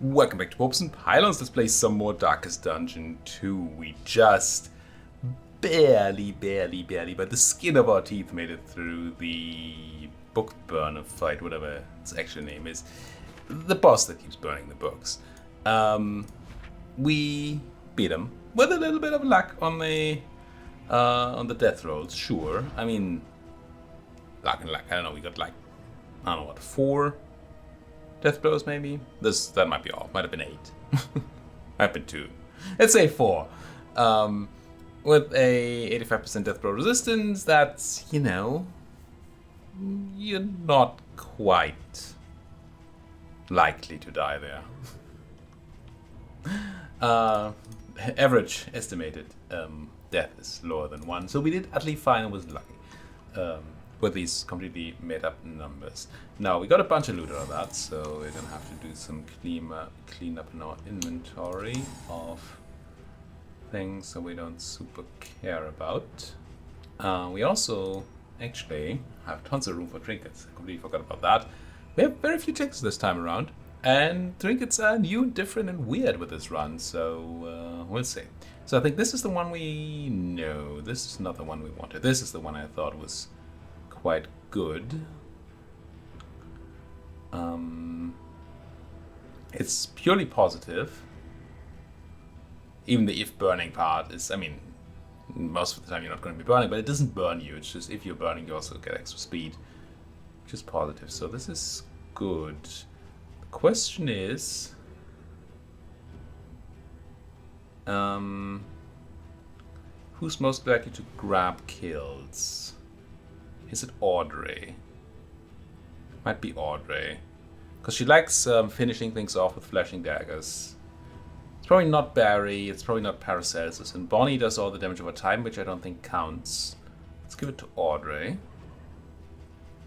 Welcome back to Popes and Pylons. Let's play some more Darkest Dungeon 2. We just barely, by the skin of our teeth made it through the book burner fight, whatever its actual name is. The boss that keeps burning the books. We beat him with a little bit of luck on the death rolls, sure. I mean, luck and luck. I don't know, we got like, I don't know what, 4 death blows maybe? That might be off. Might have been 8. Might have been 2. Let's say 4. With a 85% death blow resistance, that's, you're not quite likely to die there. Average estimated death is lower than 1, so we did at least fine and was lucky. With these completely made up numbers. Now we got a bunch of loot out of that, so we're gonna have to do some clean up in our inventory of things that we don't super care about. We also actually have tons of room for trinkets. I completely forgot about that. We have very few trinkets this time around, and trinkets are new, different, and weird with this run, so we'll see. So I think this is the one we know. This is not the one we wanted. This is the one I thought was quite good. It's purely positive. Even the if burning part is, I mean, most of the time you're not going to be burning, but it doesn't burn you. It's just if you're burning, you also get extra speed, which is positive. So this is good. The question is, who's most likely to grab kills? Is it Audrey? Might be Audrey. Because she likes finishing things off with flashing daggers. It's probably not Barry, it's probably not Paracelsus. And Bonnie does all the damage over time, which I don't think counts. Let's give it to Audrey.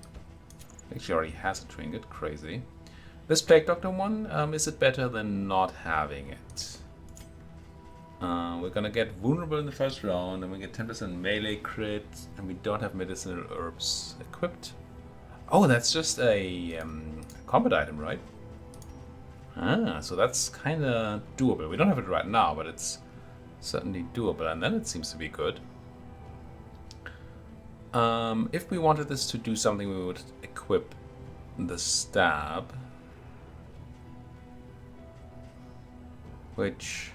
I think she already has a trinket, crazy. This Plague Doctor one, is it better than not having it? We're gonna get vulnerable in the first round, and we get 10% melee crit, and we don't have medicinal herbs equipped. Oh, that's just a combat item, right? Ah, so that's kind of doable. We don't have it right now, but it's certainly doable, and then it seems to be good. If we wanted this to do something, we would equip the stab, which,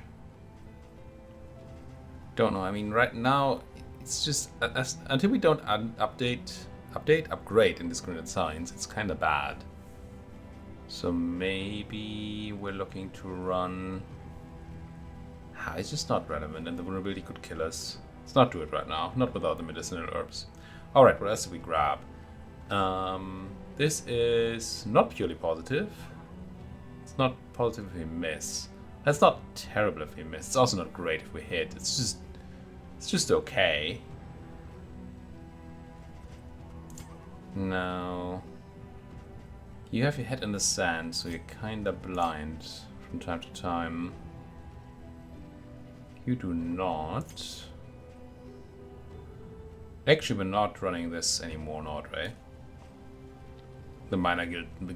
don't know. I mean, right now it's just until we don't upgrade indiscriminate signs, it's kind of bad. So maybe we're looking to run. It's just not relevant, and the vulnerability could kill us. Let's not do it right now. Not without the medicinal herbs. All right, what else do we grab? This is not purely positive. It's not positive if we miss. That's not terrible if we miss. It's also not great if we hit. It's just okay. Now, you have your head in the sand, so you're kinda blind from time to time. You do not. Actually, we're not running this anymore, Nordray. The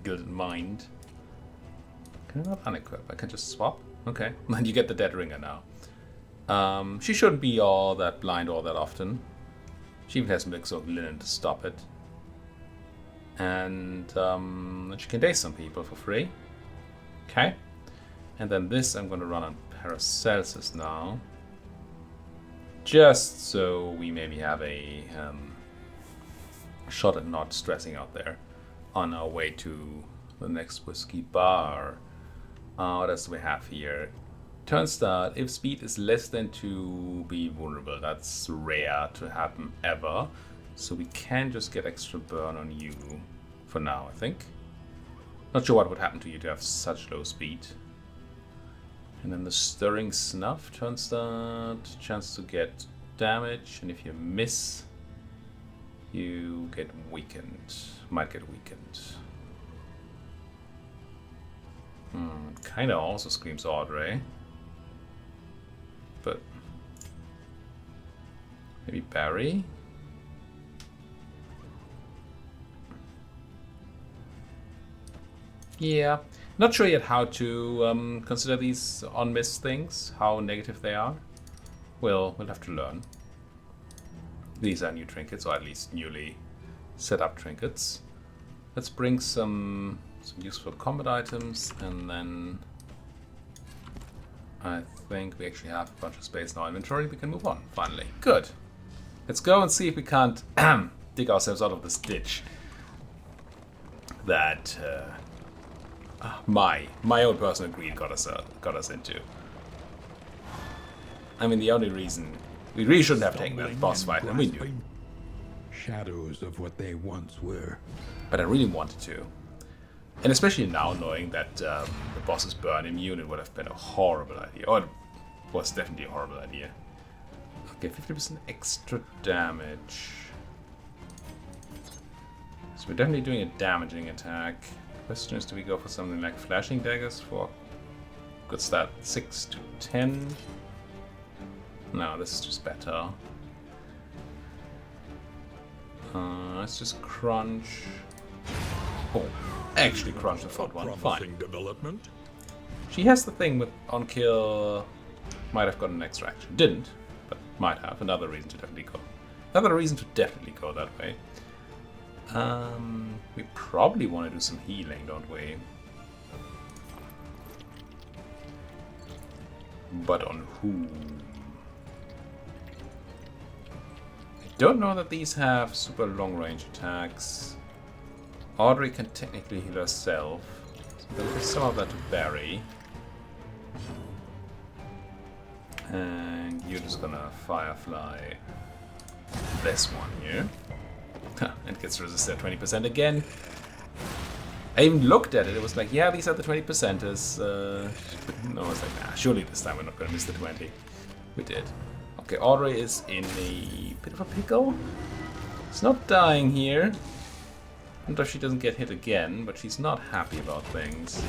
Gilded Mind. Can I not unequip? I can just swap? Okay, and you get the Dead Ringer now. She shouldn't be all that blind all that often. She even has mix of linen to stop it. And she can daze some people for free. Okay. And then this I'm going to run on Paracelsus now. Just so we maybe have a shot at not stressing out there on our way to the next whiskey bar. What else do we have here? Turn start. If speed is less than 2, be vulnerable. That's rare to happen ever. So we can just get extra burn on you for now, I think. Not sure what would happen to you to have such low speed. And then the Stirring Snuff, turn start, chance to get damage, and if you miss, you get weakened. Might get weakened. Kinda also screams Audrey. But maybe Barry? Yeah. Not sure yet how to consider these on-miss things, how negative they are. We'll have to learn. These are new trinkets, or at least newly set up trinkets. Let's bring some useful combat items, and then I think we actually have a bunch of space in our inventory. We can move on, finally. Good. Let's go and see if we can't dig ourselves out of this ditch that my own personal greed got us into. I mean, the only reason we really shouldn't have taken that boss fight, and we knew. Shadows of what they once were. But I really wanted to. And especially now, knowing that the boss is burn immune, it would have been a horrible idea. Or it was definitely a horrible idea. Okay, 50% extra damage. So we're definitely doing a damaging attack. Question is, do we go for something like flashing daggers for good start 6 to 10? No, this is just better. Let's just crunch. Oh, actually crunch the front one. Fine. Development. She has the thing with on kill. Might have gotten an extra action. Didn't, but might have. Another reason to definitely go. Another reason to definitely go that way. We probably want to do some healing, don't we? But on whom? I don't know that these have super long range attacks. Audrey can technically heal herself. So we'll give some of that to Barry. And you're just gonna Firefly this one here. And gets resisted 20% again. I even looked at it, it was like, yeah, these are the 20%ers. No, I was like, nah, surely this time we're not gonna miss the 20. We did. Okay, Audrey is in a bit of a pickle. She's not dying here. I don't know if she doesn't get hit again, but she's not happy about things.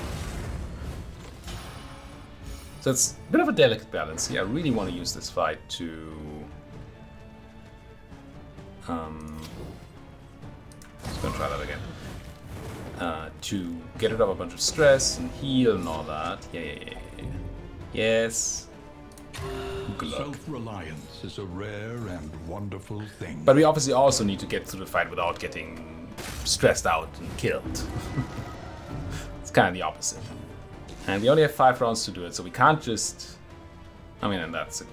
So it's a bit of a delicate balance here. I really want to use this fight to... Just gonna try that again. To get rid of a bunch of stress and heal and all that. Yeah. Yes. Good luck. Self-reliance is a rare and wonderful thing. But we obviously also need to get through the fight without getting stressed out and killed. It's kind of the opposite. And we only have 5 rounds to do it, so we can't just... I mean, and that's a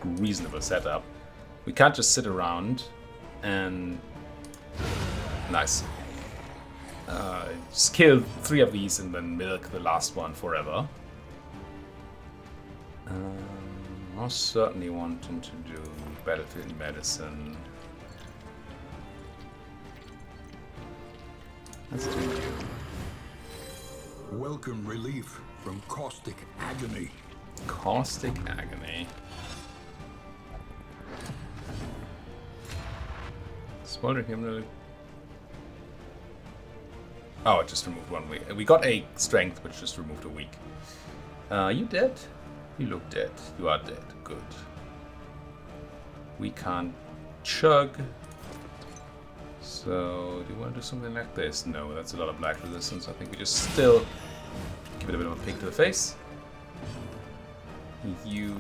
reasonable setup. We can't just sit around and... Nice. Just kill 3 of these and then milk the last one forever. Most certainly wanting to do battlefield medicine. Let's do you. Welcome relief from caustic agony. Caustic agony. Smoldering him. Oh, it just removed 1 week. We got a strength, which just removed a week. You dead? You look dead. You are dead. Good. We can't chug. So, do you want to do something like this? No, that's a lot of black resistance. I think we just still give it a bit of a pick to the face. You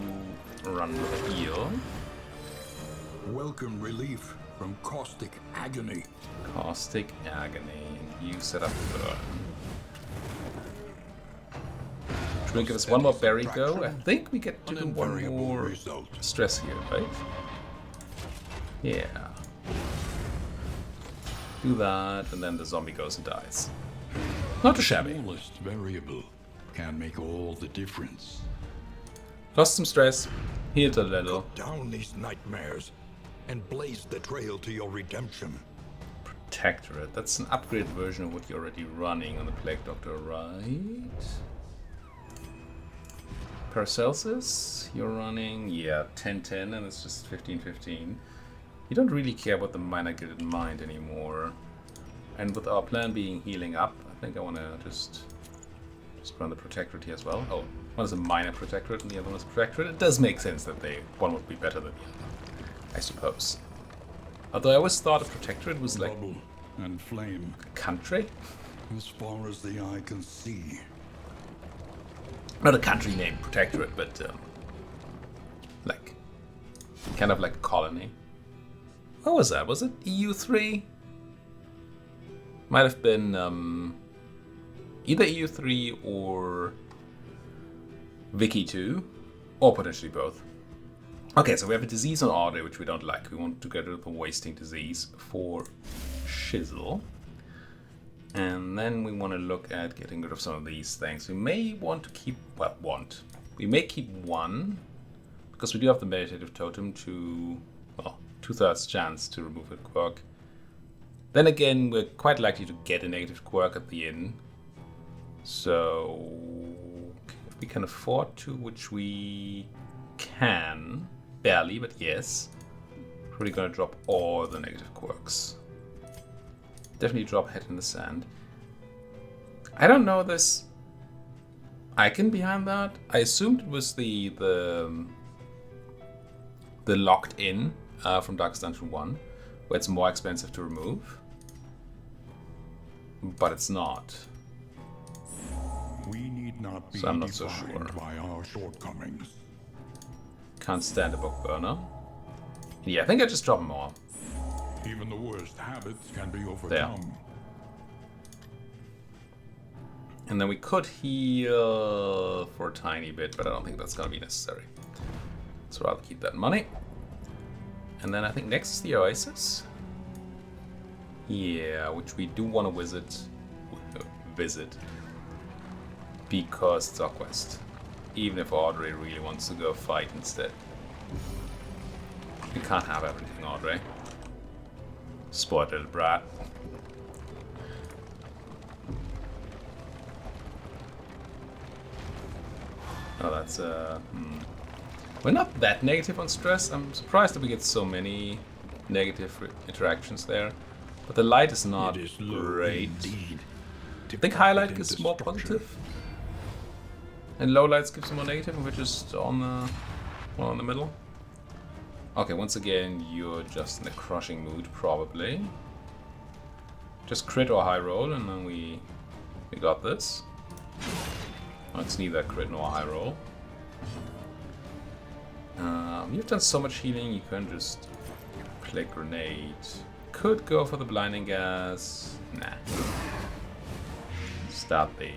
run with a heal. Welcome relief from caustic agony. Caustic agony. You set up the burn. Should we give us 1 more berry go? I think we get to do 1 more stress here, right? Yeah. Do that, and then the zombie goes and dies. Not too shabby. The smallest variable can make all the difference. Lost some stress, healed a little. Cut down these nightmares and blaze the trail to your redemption. Protectorate. That's an upgraded version of what you're already running on the Plague Doctor, right? Paracelsus, you're running, yeah, 10-10, and it's just 15-15. You don't really care about the minor gilded mind anymore. And with our plan being healing up, I think I want to just run the Protectorate here as well. Oh, one is a minor Protectorate and the other one is Protectorate. It does make sense that one would be better than the other, I suppose. Although I always thought a Protectorate was like Bubble and flame a country. as far as the eye can see. not a country named protectorate, but like kind of like a colony. What was that? Was it EU3? Might have been either EU3 or Wiki 2, or potentially both. Okay, so we have a disease on Audrey, which we don't like. We want to get rid of the wasting disease for Shizzle. And then we want to look at getting rid of some of these things. We may want to keep, well, we may keep one, because we do have the meditative totem to, well, 2/3 chance to remove a quirk. Then again, we're quite likely to get a negative quirk at the end. So, if we can afford to, which we can, barely, but yes, probably gonna drop all the negative quirks. Definitely drop Head in the Sand. I don't know this icon behind that. I assumed it was the locked in from Darkest Dungeon 1, where it's more expensive to remove. But it's not. We need not be So I'm not so defined sure. by our shortcomings. Can't stand a book burner. Yeah, I think I just drop them all. Even the worst habits can be overcome. And then we could heal for a tiny bit, but I don't think that's gonna be necessary. So I'll keep that money. And then I think next is the Oasis. Yeah, which we do want to visit. Because it's our quest. Even if Audrey really wants to go fight instead. We can't have everything, Audrey. Spoiled little brat. Oh, that's We're not that negative on stress. I'm surprised that we get so many negative interactions there. But the light is not great. I think highlight gives more positive. And low lights gives more negative, and we're just on the one in the middle. Okay, once again, you're just in a crushing mood, probably. Just crit or high roll, and then we got this. It's neither crit nor high roll. You've done so much healing, you can just play grenade. Could go for the blinding gas. Nah. Start the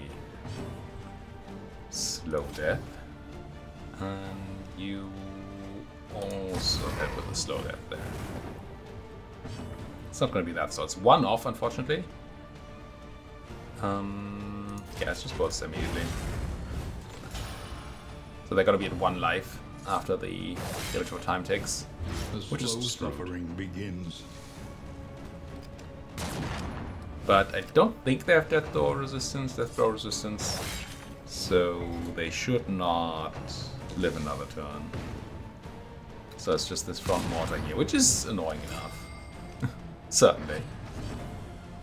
slow death. And you also hit with the slow death there. It's not going to be that, so it's one off, unfortunately. Yeah, it's just both immediately. So they're going to be at 1 life after the eventual time ticks, which is just suffering begins. But I don't think they have death throw resistance, so they should not live another turn. So it's just this front mortar here, which is annoying enough. Certainly.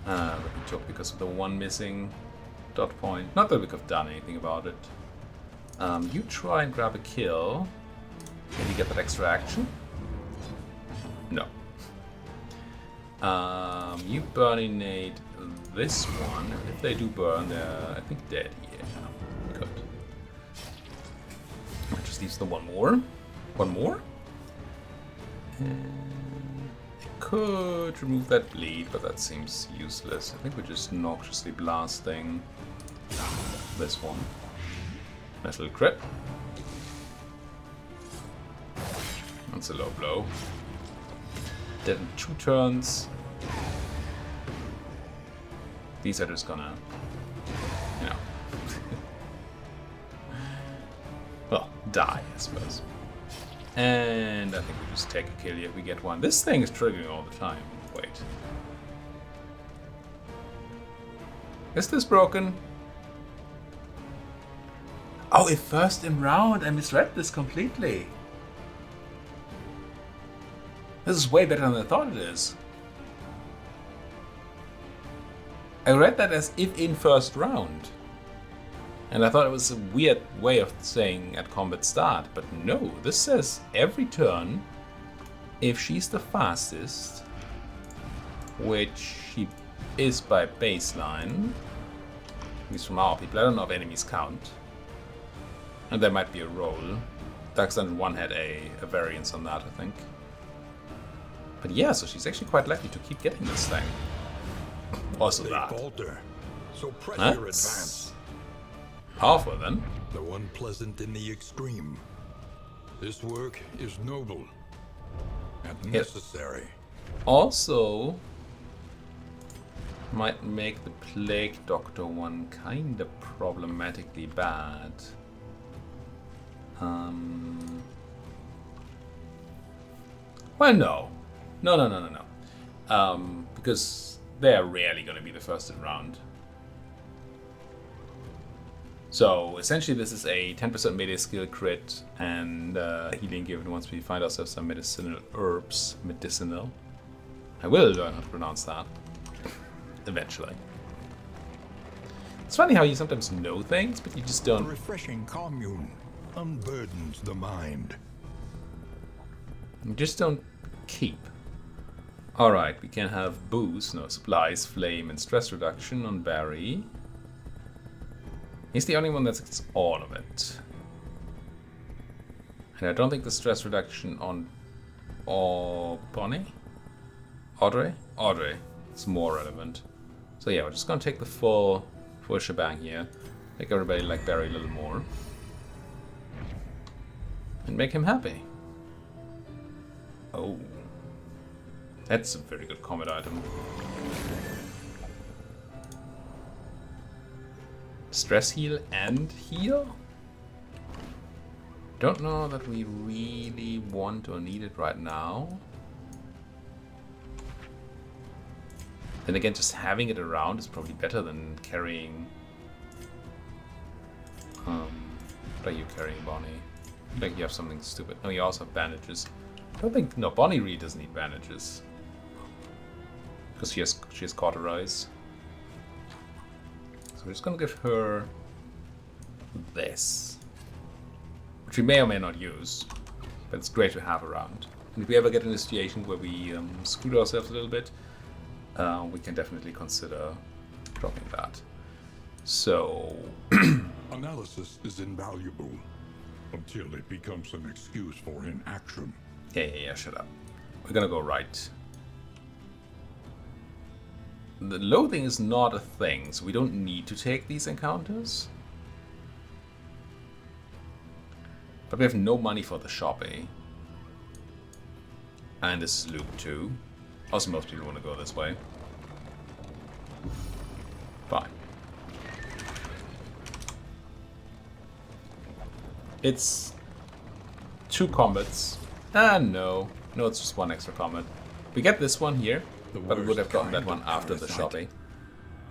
But we took because of the 1 missing dot point. Not that we could have done anything about it. You try and grab a kill. Maybe get that extra action? No. You burninate this one. If they do burn, they're, I think, dead. Yeah, good. That just leaves the one more. One more? And I could remove that bleed, but that seems useless. I think we're just noxiously blasting this one. Nice little crit. That's a low blow. Dead in 2 turns. These are just gonna, you know, well, die, I suppose. And I think we just take a kill here if we get one. This thing is triggering all the time. Wait. Is this broken? Oh, it first in round. I misread this completely. This is way better than I thought it is. I read that as if in first round. And I thought it was a weird way of saying at combat start. But no, this says every turn, if she's the fastest, which she is by baseline, at least from our people, I don't know if enemies count. And there might be a roll. Dark Sun 1 had a variance on that, I think. But yeah, so she's actually quite likely to keep getting this thing. Also They that. falter, so press your That's advance. powerful then. Though unpleasant in the extreme, this work is noble and necessary. Also, might make the Plague Doctor one kind of problematically bad. Well, no. No. Because they're rarely going to be the first in round. So, essentially this is a 10% melee skill crit and healing given once we find ourselves some medicinal herbs. Medicinal. I will learn how to pronounce that. Eventually. It's funny how you sometimes know things, but you just A don't. refreshing commune unburdens the mind. You just don't keep. Alright, we can have boost, no supplies, flame, and stress reduction on Barry. He's the only one that gets all of it. And I don't think the stress reduction on Bonnie? Audrey? Audrey. It's more relevant. So yeah, we're just gonna take the full shebang here. Make everybody like Barry a little more. And make him happy. Oh. That's a very good combat item. Stress heal and heal? Don't know that we really want or need it right now. Then again, just having it around is probably better than carrying... what are you carrying, Bonnie? Like you have something stupid. No, you also have bandages. I don't think... No, Bonnie really doesn't need bandages. Because she has cauterize. So we're just gonna give her this. Which we may or may not use. But it's great to have around. And if we ever get in a situation where we screwed ourselves a little bit, we can definitely consider dropping that. So... Analysis is invaluable until it becomes an excuse for inaction. Yeah, shut up. We're gonna go right. The loathing is not a thing, so we don't need to take these encounters. But we have no money for the shop, eh? And this is loop 2. Also, most people want to go this way. Fine. It's 2 combats. No, it's just 1 extra combat. We get this one here, but we would have gotten that one after the shopping.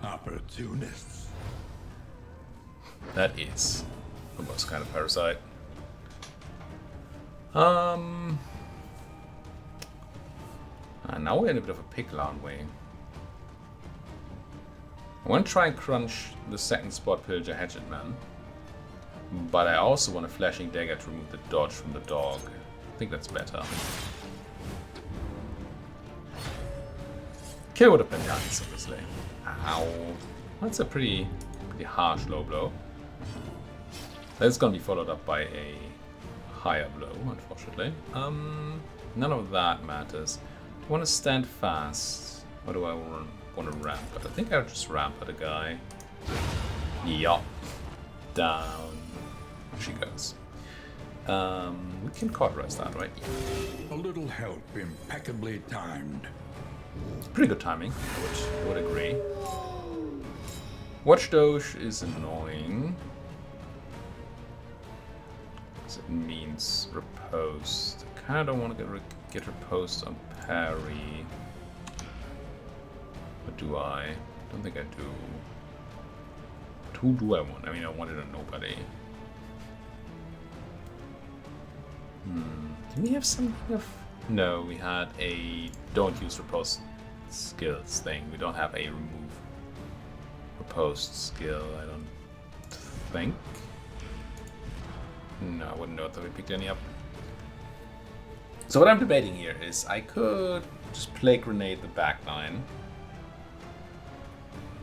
Opportunists. That is the most kind of parasite. And now we're in a bit of a pickle, aren't we? I want to try and crunch the second spot Pillager Hatchet Man. But I also want a Flashing Dagger to remove the dodge from the dog. I think that's better. Kill would have been nice, obviously. Ow. That's a pretty harsh low blow. That's gonna be followed up by a higher blow, unfortunately. None of that matters. Do I want to stand fast? Or do I want to ramp it? I think I'll just ramp at a guy. Yup. Down she goes. We can cauterize that, right? A little help impeccably timed. Pretty good timing, I would agree. Watch Doge is annoying. Because it means riposte. I kind of don't want to get riposte on parry. But do I? Don't think I do. But who do I want? I mean, I wanted a nobody. Did we have something of... No, we had a don't use riposte skills thing. We don't have a remove riposte skill, I don't think. No, I wouldn't know if we picked any up. So what I'm debating here is I could just Plague Grenade the back line,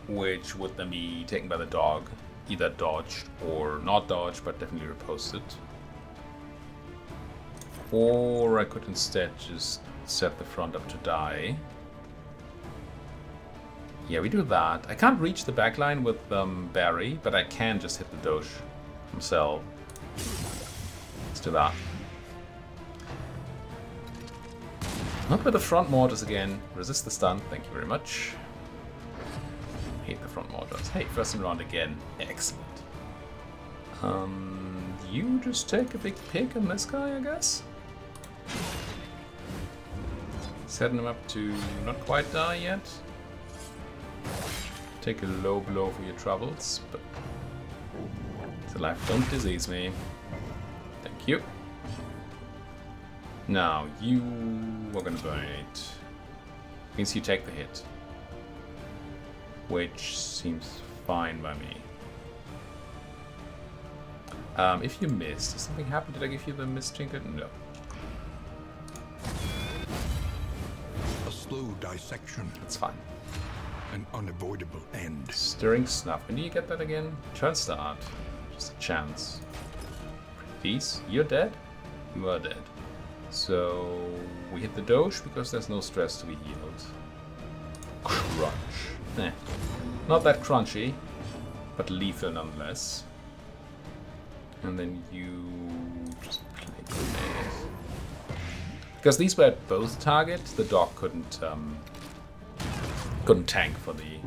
which would then be taken by the dog either dodged or not dodged, but definitely riposted. Or I could instead just set the front up to die. Yeah, we do that. I can't reach the backline with Barry, but I can just hit the Doge himself. Let's do that. Not with the front mortars again. Resist the stun. Thank you very much. Hate the front mortars. Hey, first in round again. Excellent. You just take a big pick on this guy, I guess? Setting him up to not quite die yet. Take a low blow for your troubles, but it's alive. Don't disease me. Thank you. Now, you are gonna burn it. Means you take the hit. Which seems fine by me. If you missed, did something happen? Did I give you the miss trinket? No. A slow dissection. That's fine. An unavoidable end. Stirring Snuff. When do you get that again? Turn start. Just a chance. Peace. You're dead? You are dead. So we hit the Doge because there's no stress to be healed. Crunch. Eh. Not that crunchy, but lethal nonetheless. And then you just play grenade. Because these were at both targets, the dog couldn't tank for the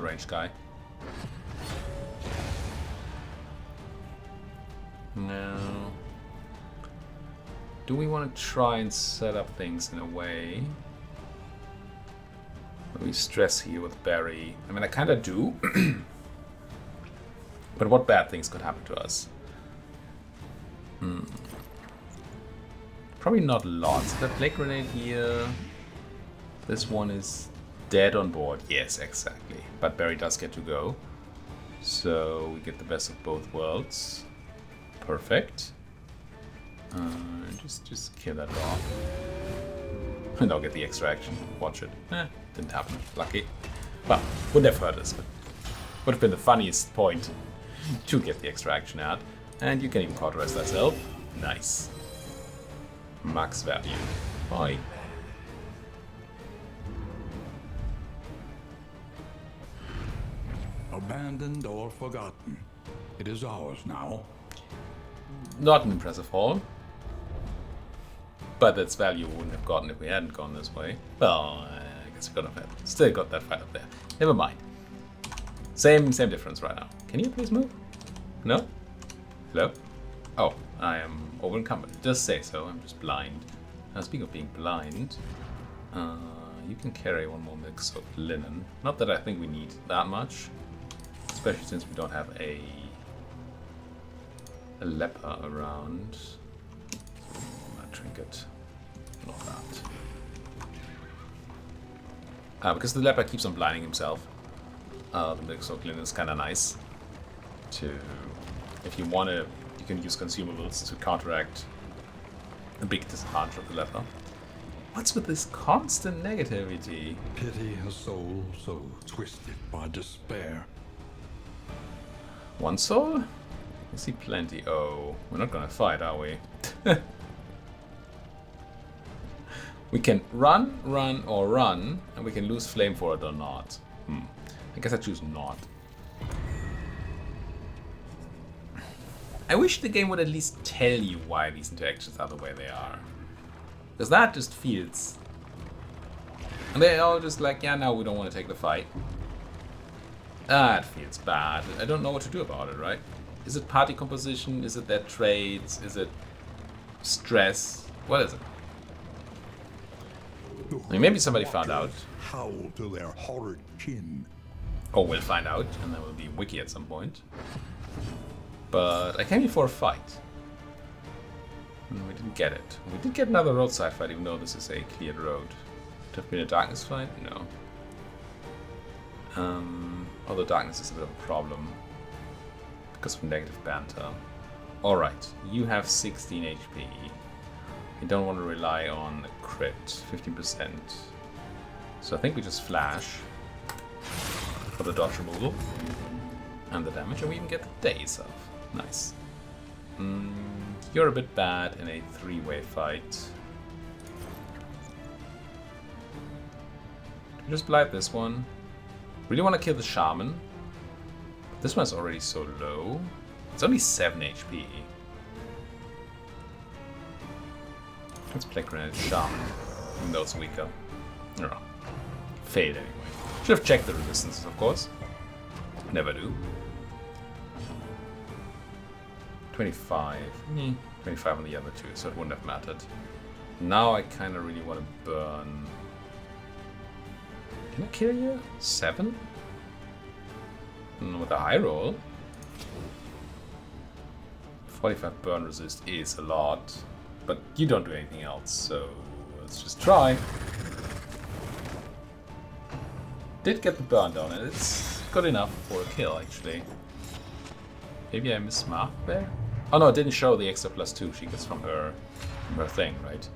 ranged guy. Now, do we want to try and set up things in a way where we stress here with Barry? I mean, I kind of do. But what bad things could happen to us? Probably not lots. The plague grenade here. This one is dead on board. Yes, exactly. But Barry does get to go. So we get the best of both worlds. Perfect. Just kill that dog. And I'll get the extra action. Watch it. Didn't happen. Lucky. Well, wouldn't have hurt us, but would have been the funniest point to get the extra action out. And you can even cauterize that self. Nice. Max value. Bye. Abandoned or forgotten. It is ours now. Not an impressive haul. But that's value we wouldn't have gotten if we hadn't gone this way. Well, I guess we could have had. Still got that fight up there. Never mind. Same difference right now. Can you please move? No? Hello? Oh, I am over encumbered. It does say so. I'm just blind. Now, speaking of being blind, you can carry one more mix of linen. Not that I think we need that much, especially since we don't have a leper around. A trinket. Not that. Because the leper keeps on blinding himself. The mix of linen is kind of nice. If you want to, you can use consumables to counteract the big disadvantage of the leper. What's with this constant negativity? Pity a soul so twisted by despair. One soul? I see plenty. Oh, we're not gonna fight, are we? We can run, and we can lose flame for it or not. I guess I choose not. I wish the game would at least tell you why these interactions are the way they are. Because that just feels... And they're all just like, yeah, now we don't want to take the fight. That feels bad. I don't know what to do about it, right? Is it party composition? Is it their traits? Is it stress? What is it? I mean, maybe somebody found out. Howl to their horrid kin. Or we'll find out, and that will be wiki at some point. But I came here for a fight. And we didn't get it. We did get another roadside fight, even though this is a cleared road. Could have been a darkness fight? No. Although darkness is a bit of a problem. Because of negative banter. Alright, you have 16 HP. You don't want to rely on a crit, 15%. So I think we just flash for the dodge removal. And the damage, and we even get the days off. Nice. You're a bit bad in a 3-way fight. Just blight this one. Really want to kill the shaman. This one's already so low. It's only 7 HP. Let's play Granite Shaman. Even though it's weaker. No. Failed anyway. Should have checked the resistances, of course. Never do. 25. 25 on the other two, so it wouldn't have mattered. Now I kind of really want to burn. Can I kill you? 7? With a high roll. 45 burn resist is a lot, but you don't do anything else, so let's just try. Did get the burn down, and it's good enough for a kill, actually. Maybe I mismarked there? Oh no, it didn't show the extra +2 she gets from her thing, right?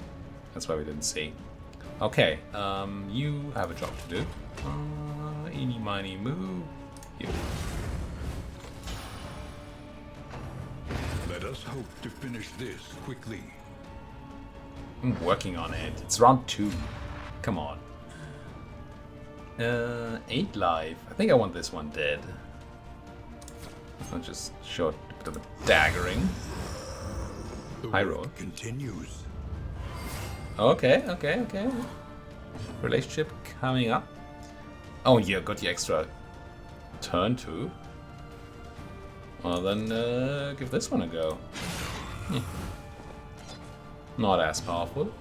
That's why we didn't see. Okay, you have a job to do. Eeny, miny, moo. You. Let us hope to finish this quickly. I'm working on it. It's round 2. Come on. 8 life. I think I want this one dead. I'll just show a bit of a daggering. High roll. Continues. Okay. Relationship coming up. Oh, yeah, got the extra turn too. Well, then give this one a go. Not as powerful.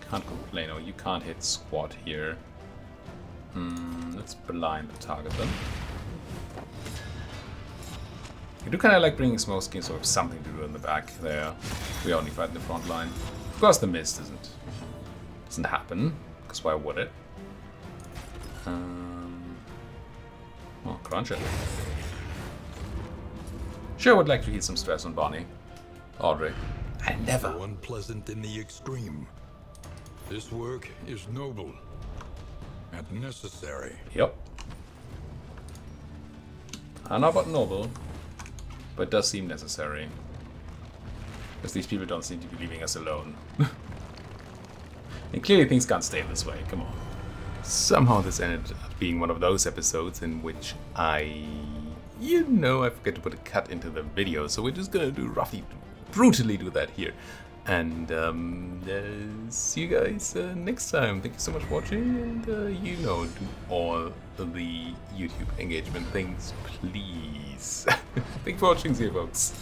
Can't complain. Oh, you can't hit squat here. Let's blind the target then. I do kind of like bringing Smokescreen, so we have something to do in the back there. We only fight in the front line. Of course, the mist doesn't happen, because why would it? Well, crunch it. Sure would like to heat some stress on Bonnie. Audrey. I never. So unpleasant in the extreme. This work is noble and necessary. Yep. I don't know about noble, but it does seem necessary. Because these people don't seem to be leaving us alone. And clearly things can't stay this way, come on. Somehow this ended up being one of those episodes in which I forget to put a cut into the video, so we're just gonna brutally do that here. And see you guys next time. Thank you so much for watching, and do all the YouTube engagement things, please. Thanks for watching, see you folks.